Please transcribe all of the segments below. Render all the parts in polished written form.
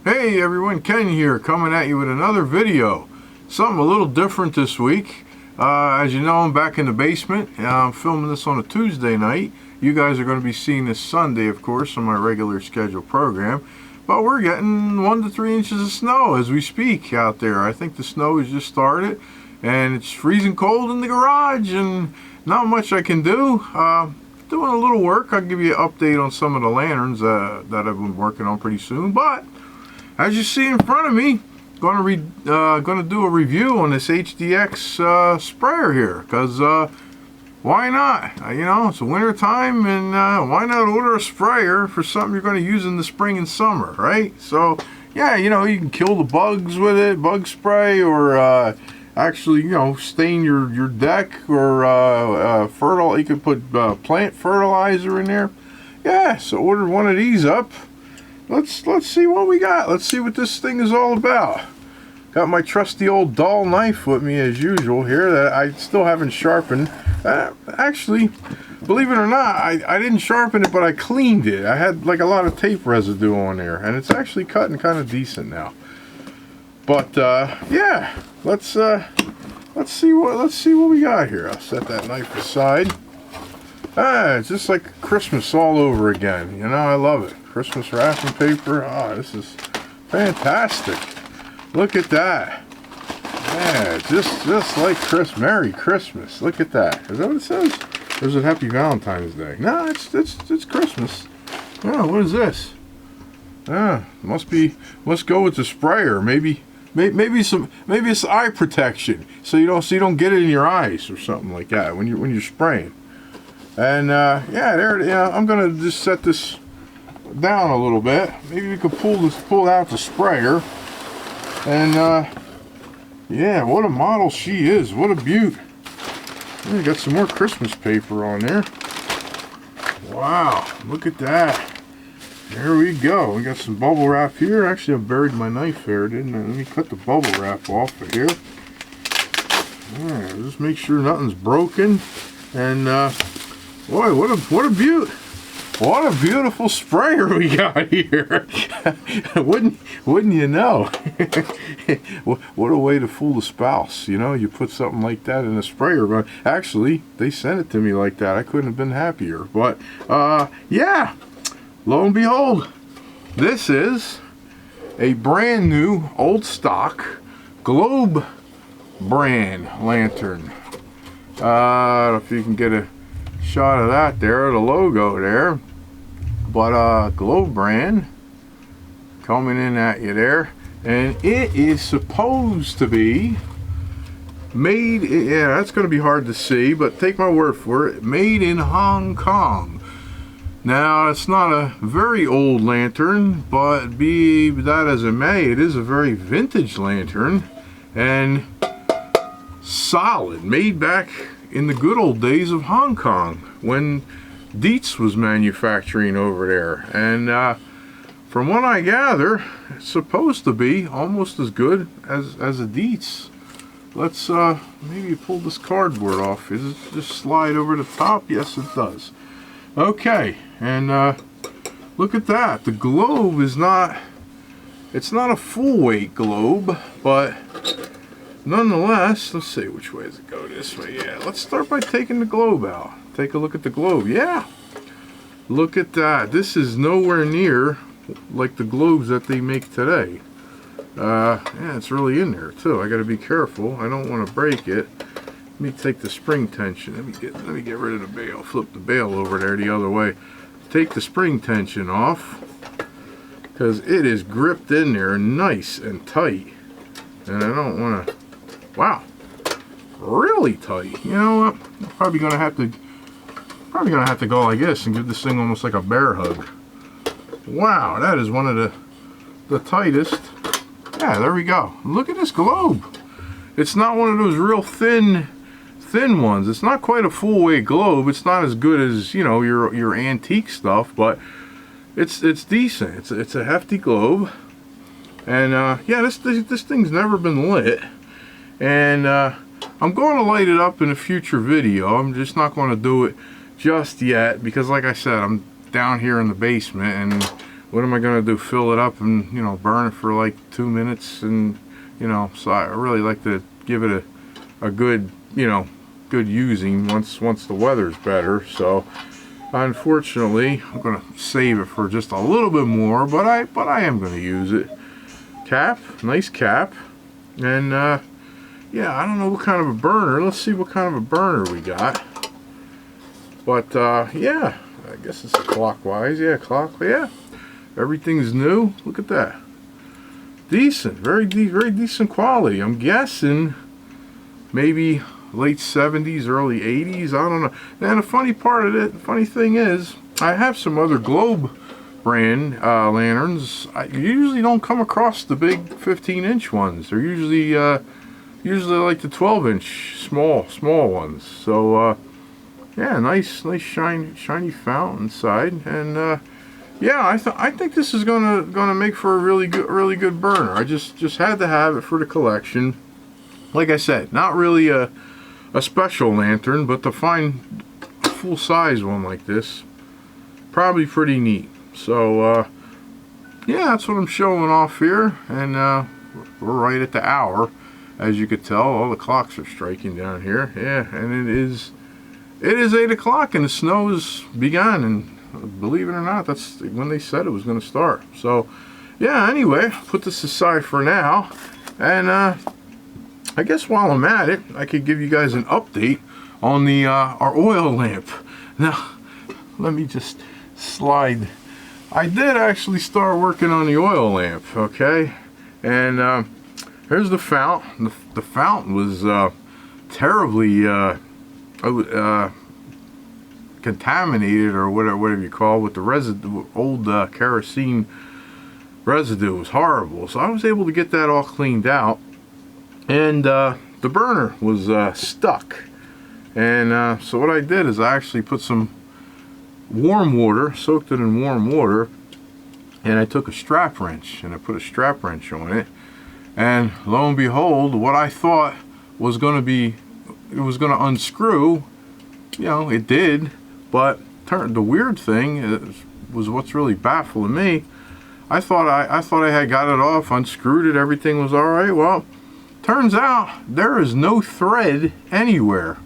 Hey everyone, Ken here, coming at you with another video. Something a little different this week. As you know, I'm back in the basement. I'm filming this on a Tuesday night. You guys are going to be seeing this Sunday, of course, on my regular scheduled program. But we're getting 1 to 3 inches of snow as we speak out there. I think the snow has just started, and it's freezing cold in the garage, and not much I can do. Doing a little work. I'll give you an update on some of the lanterns that I've been working on pretty soon. But as you see in front of me, going to do a review on this HDX sprayer here, because why not? You know, it's winter time, and why not order a sprayer for something you're going to use in the spring and summer, right? So yeah, you know, you can kill the bugs with it, bug spray, or actually, you know, stain your deck, or you could put plant fertilizer in there. Yeah, so order one of these up. Let's see what we got. Let's see what this thing is all about. Got my trusty old dull knife with me as usual here that I still haven't sharpened. Actually, believe it or not, I didn't sharpen it, but I cleaned it. I had like a lot of tape residue on there, and it's actually cutting kind of decent now. But yeah, let's see what we got here. I'll set that knife aside. It's just like Christmas all over again. You know, I love it. Christmas wrapping paper. Oh, this is fantastic. Look at that. Yeah, just like Merry Christmas. Look at that. Is that what it says? Or is it Happy Valentine's Day? No, it's Christmas. Oh, what is this? Must go with the sprayer. Maybe it's eye protection, so you don't get it in your eyes or something like that when you're spraying. And yeah, there. Yeah, I'm gonna just set this down a little bit. Maybe we could pull out the sprayer. And yeah, what a model she is. What a beaut. We got some more Christmas paper on there. Wow, look at that. There we go. We got some bubble wrap here. Actually, I buried my knife there, didn't I? Let me cut the bubble wrap off of here. Yeah, just make sure nothing's broken. And boy, what a beaut. What a beautiful sprayer we got here. wouldn't you know? What a way to fool the spouse. You know, you put something like that in a sprayer. But actually, they sent it to me like that. I couldn't have been happier. But yeah, lo and behold, this is a brand new old stock Globe brand lantern. I don't know if you can get a shot of that there, the logo there, but Globe brand coming in at you there, and it is supposed to be made, yeah, that's going to be hard to see, but take my word for it, made in Hong Kong. Now, it's not a very old lantern, but be that as it may, it is a very vintage lantern, and solid, made back in the good old days of Hong Kong when Dietz was manufacturing over there. And from what I gather, it's supposed to be almost as good as a Dietz. Let's maybe pull this cardboard off. Does it just slide over the top? Yes, it does. Okay, and look at that. The globe is not, it's not a full weight globe, but nonetheless, let's see, which way does it go? This way. Yeah, let's start by taking the globe out. Take a look at the globe. Yeah, look at that. This is nowhere near like the globes that they make today. Yeah, it's really in there too. I got to be careful. I don't want to break it. Let me take the spring tension. Let me get rid of the bail. Flip the bail over there the other way. Take the spring tension off, because it is gripped in there nice and tight, and I don't want to. Wow, really tight. You know what? I'm probably gonna have to go like this and give this thing almost like a bear hug. Wow, that is one of the tightest. Yeah, there we go. Look at this globe. It's not one of those real thin ones. It's not quite a full weight globe. It's not as good as, you know, your antique stuff, but it's decent. It's a hefty globe, and yeah, this thing's never been lit. And I'm going to light it up in a future video. I'm just not going to do it just yet because, like I said, I'm down here in the basement, and what am I gonna do? Fill it up and, you know, burn it for like 2 minutes, and, you know, so I really like to give it a good, you know, good using once the weather's better. So unfortunately, I'm gonna save it for just a little bit more, but I am gonna use it. Cap, nice cap, and yeah, I don't know what kind of a burner. Let's see what kind of a burner we got. But yeah, I guess it's clockwise. Yeah, yeah. Everything's new. Look at that. Decent, very decent quality. I'm guessing maybe late 70s, early 80s. I don't know. And the funny part of it, the funny thing is, I have some other Globe brand lanterns. I usually don't come across the big 15-inch ones. They're usually like the 12-inch small ones. So yeah, nice shiny fountain inside, and yeah, I think this is gonna make for a really good burner. I just had to have it for the collection. Like I said, not really a special lantern, but to find a full size one like this, probably pretty neat. So yeah, that's what I'm showing off here, and we're right at the hour, as you could tell. All the clocks are striking down here. Yeah, and it is 8 o'clock, and the snow has begun, and believe it or not, that's when they said it was going to start. So yeah, anyway, put this aside for now, and I guess while I'm at it, I could give you guys an update on the our oil lamp. Now, let me just slide. I did actually start working on the oil lamp, okay? And here's the fountain. The fountain was terribly contaminated, or whatever you call it, with the residue, old kerosene residue. It was horrible. So I was able to get that all cleaned out, and the burner was stuck. And so what I did is I actually put some warm water, soaked it in warm water, and I took a strap wrench and I put a strap wrench on it, and lo and behold, what I thought was going to be, it was going to unscrew, you know, it did. But the weird thing was what's really baffling me. I thought I had got it off, unscrewed it, everything was all right. Well, turns out there is no thread anywhere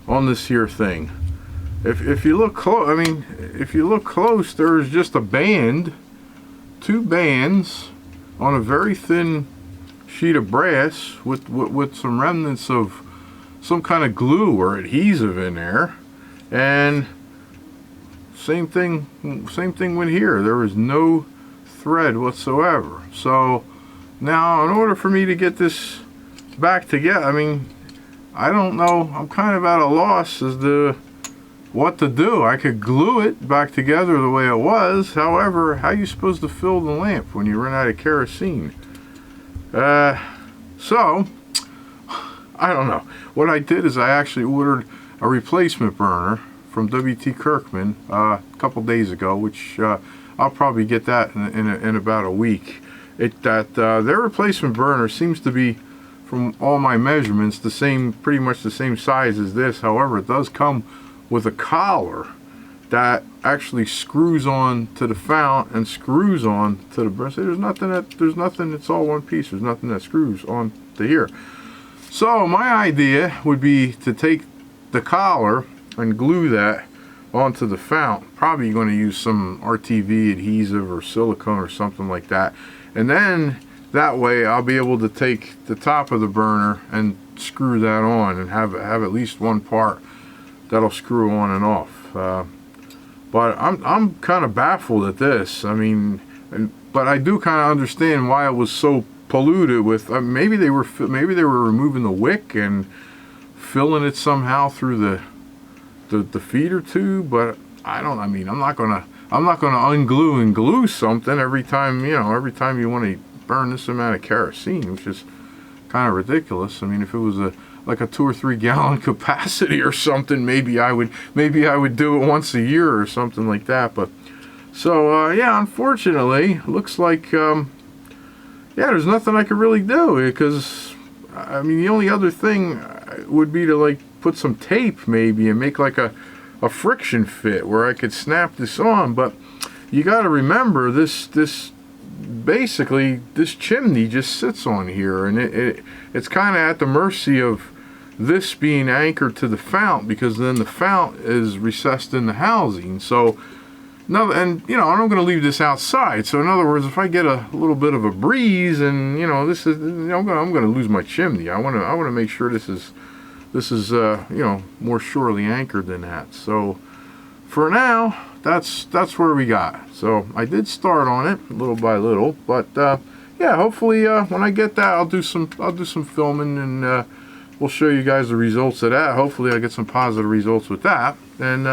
on this here thing. If you look close, I mean, if you look close, there is just a band, 2 bands on a very thin sheet of brass with some remnants of some kind of glue or adhesive in there. And same thing went here. There was no thread whatsoever. So now, in order for me to get this back together, I mean, I don't know, I'm kind of at a loss as to what to do. I could glue it back together the way it was. However, how are you supposed to fill the lamp when you run out of kerosene? So I don't know. What I did is I actually ordered a replacement burner from W.T. Kirkman a couple days ago, which I'll probably get that in about a week. Their replacement burner seems to be, from all my measurements, pretty much the same size as this. However, it does come with a collar that actually screws on to the fount and screws on to the breast. There's nothing, it's all one piece. There's nothing that screws on to here. So my idea would be to take the collar and glue that onto the fount. Probably going to use some RTV adhesive or silicone or something like that. And then that way I'll be able to take the top of the burner and screw that on and have at least one part that'll screw on and off. But I'm kind of baffled at this. I mean, but I do kind of understand why it was so polluted with. Maybe they were removing the wick and filling it somehow through the feeder tube. But I mean, I'm not gonna unglue and glue something every time you want to burn this amount of kerosene, which is kind of ridiculous. I mean, if it was like a 2 or 3 gallon capacity or something, maybe I would do it once a year or something like that. But so yeah, unfortunately, looks like yeah, there's nothing I could really do, because I mean, the only other thing would be to like put some tape maybe and make like a friction fit where I could snap this on. But you got to remember this basically this chimney just sits on here, and it's kind of at the mercy of this being anchored to the fount, because then the fount is recessed in the housing. So no, and you know, I'm going to leave this outside. So in other words, if I get a little bit of a breeze, and you know, this is, you know, I'm going to lose my chimney. I want to make sure this is you know, more surely anchored than that. So for now, that's where we got. So I did start on it little by little, but yeah, hopefully when I get that, I'll do some filming, and we'll show you guys the results of that. Hopefully I get some positive results with that. And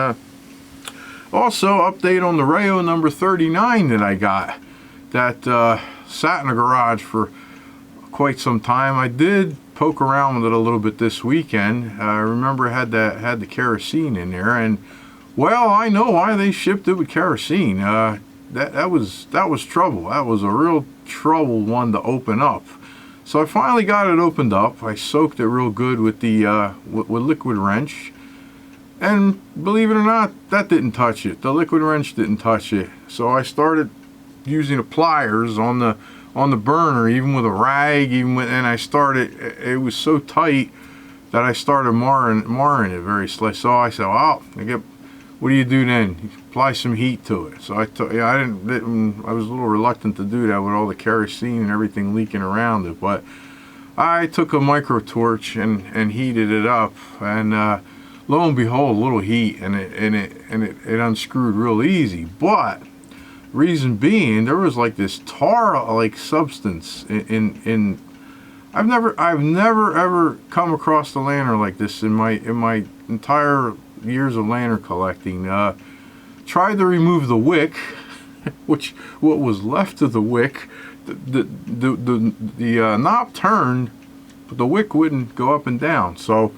also update on the Rayo number 39 that I got, that sat in the garage for quite some time. I did poke around with it a little bit this weekend. I remember it had the kerosene in there, and well, I know why they shipped it with kerosene. That was trouble. That was a real trouble one to open up. So I finally got it opened up. I soaked it real good with the with liquid wrench, and believe it or not, that didn't touch it. The liquid wrench didn't touch it. So I started using the pliers on the burner, even with a rag, and I started. It was so tight that I started marring it very slightly. So I said, well, what do you do then? You apply some heat to it. So I was a little reluctant to do that with all the kerosene and everything leaking around it, but I took a micro torch and heated it up, and lo and behold, a little heat, and it unscrewed real easy. But reason being, there was like this tar-like substance in I've never ever come across a lantern like this in my entire years of lantern collecting. Tried to remove the wick, what was left of the wick, the knob turned, but the wick wouldn't go up and down. So,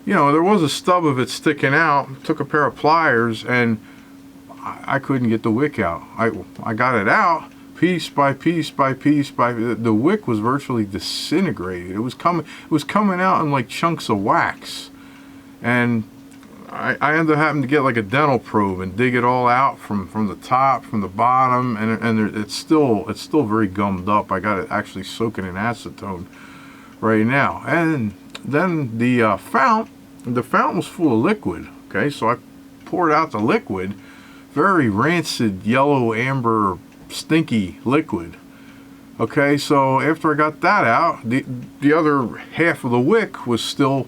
you know, there was a stub of it sticking out. Took a pair of pliers, and I couldn't get the wick out. I got it out piece by piece by piece by. The wick was virtually disintegrated. It was coming out in like chunks of wax, and I ended up having to get like a dental probe and dig it all out from the top, from the bottom, and it's still very gummed up. I got it actually soaking in acetone right now. And then the fount was full of liquid. Okay, so I poured out the liquid, very rancid, yellow, amber, stinky liquid. Okay, so after I got that out, the other half of the wick was still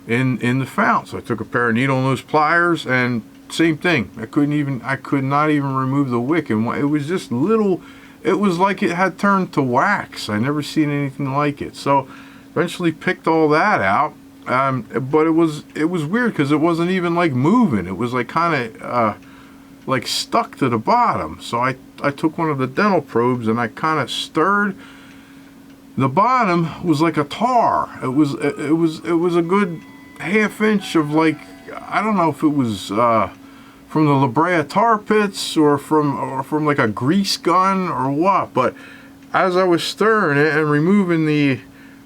in the fount. So I took a pair of needle nose pliers, and same thing. I could not even remove the wick, and it was just little. It was like it had turned to wax. I never seen anything like it. So eventually picked all that out. But it was weird because it wasn't even like moving. It was like kind of like stuck to the bottom. So I took one of the dental probes and I kind of stirred. The bottom was like a tar. It was a good half-inch of, like, I don't know if it was from the La Brea tar pits or from like a grease gun or what, but as I was stirring it and removing the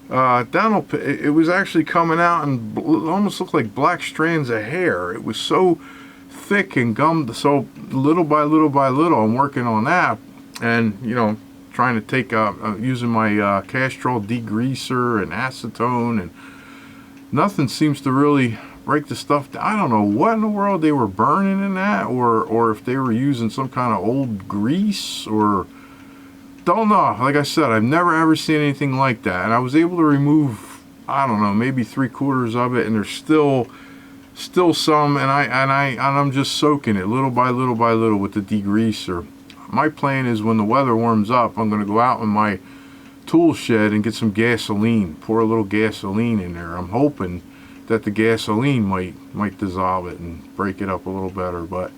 dental pit, it was actually coming out and almost looked like black strands of hair. It was so thick and gummed. So little by little by little, I'm working on that, and you know, trying to take using my Castrol degreaser and acetone, and nothing seems to really break the stuff down. I don't know what in the world they were burning in that, or if they were using some kind of old grease, or don't know. Like I said, I've never ever seen anything like that, and I was able to remove, I don't know, maybe 3/4 of it, and there's still some, and I'm just soaking it little by little by little with the degreaser. My plan is when the weather warms up, I'm going to go out in my tool shed and get some gasoline, pour a little gasoline in there. I'm hoping that the gasoline might dissolve it and break it up a little better. But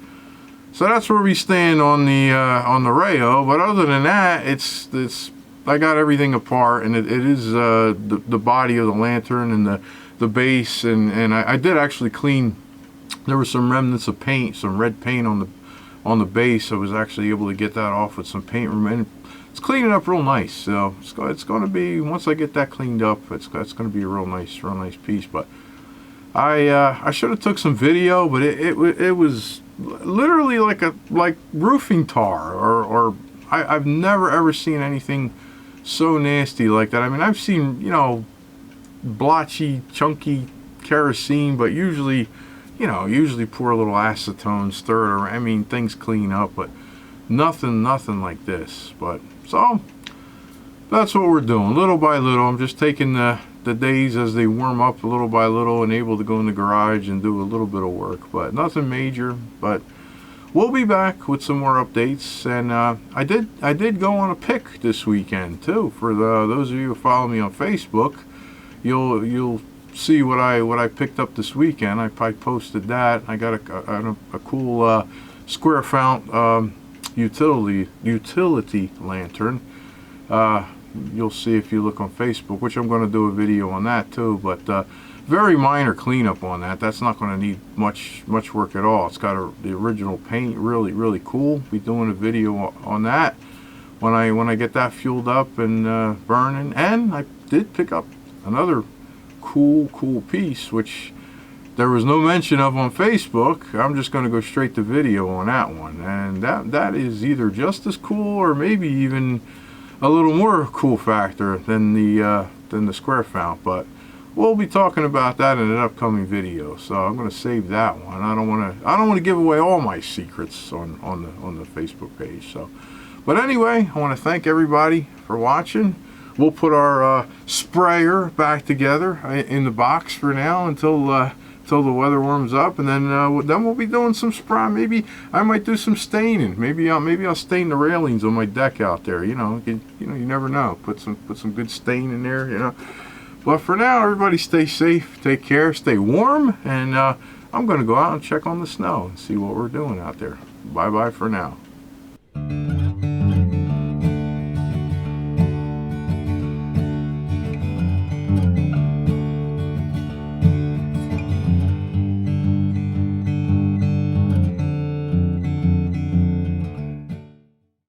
so that's where we stand on the Rayo. But other than that, it's I got everything apart, and it is the body of the lantern and the base, and I did actually clean. There were some remnants of paint, some red paint on the base. I was actually able to get that off with some paint, and it's cleaning up real nice. So it's going to be, once I get that cleaned up, it's going to be a real nice piece. But I should have took some video, but it was literally like roofing tar, or I've never ever seen anything so nasty like that. I mean, I've seen, you know, blotchy, chunky kerosene, but usually, you know, usually pour a little acetone, stir it around. I mean, things clean up, but nothing like this. But so that's what we're doing, little by little. I'm just taking the days as they warm up, little by little, and able to go in the garage and do a little bit of work, but nothing major. But we'll be back with some more updates. And I did go on a pick this weekend too. For those of you who follow me on Facebook, you'll see what I picked up this weekend. I posted that. I got a cool square fount utility lantern. You'll see if you look on Facebook, which I'm going to do a video on that too. But very minor cleanup on that. That's not going to need much work at all. It's got the original paint. Really cool. Be doing a video on that when I get that fueled up and burning. And I did pick up another cool piece, which there was no mention of on Facebook. I'm just going to go straight to video on that one, and that is either just as cool or maybe even a little more cool factor than the square fount. But we'll be talking about that in an upcoming video, so I'm going to save that one. I don't want to give away all my secrets on the Facebook page. So, but anyway, I want to thank everybody for watching. We'll put our sprayer back together in the box for now until the weather warms up, and then we'll be doing some spray. Maybe I might do some staining. Maybe I'll stain the railings on my deck out there. You know, you never know. Put some good stain in there. You know. But for now, everybody stay safe, take care, stay warm, and I'm going to go out and check on the snow and see what we're doing out there. Bye bye for now.